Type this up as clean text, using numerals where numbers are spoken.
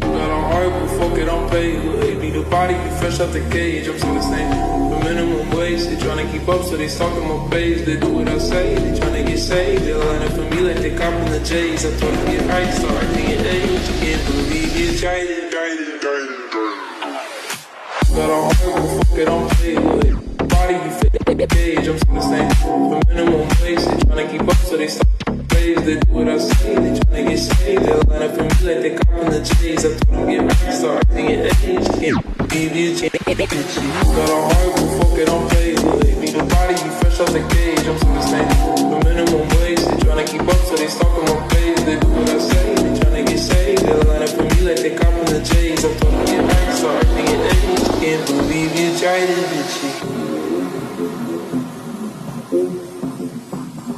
Got a heart, but fuck it, I'm paid. It be the body, be fresh out the cage. I'm still the same, for minimum wage. They tryna keep up, so they stalking my page. They do what I say, they tryna get saved. They line up for me like they copping the J's. I told them get right, start acting your age. You can't believe it's traded. Got a heart, but fuck it, I'm paid. Body, be fresh out the cage. I'm still the same, for minimum wage. They tryna keep up, so they stalking my page. They do what I say, they tryna get saved. They line up for me like they copping the J's. I told them get right, start acting your age. You can't believe it's traded. Got a heart, but fuck it, I'm paid. Be the body, be fresh out the cage. I'm still the same, for minimum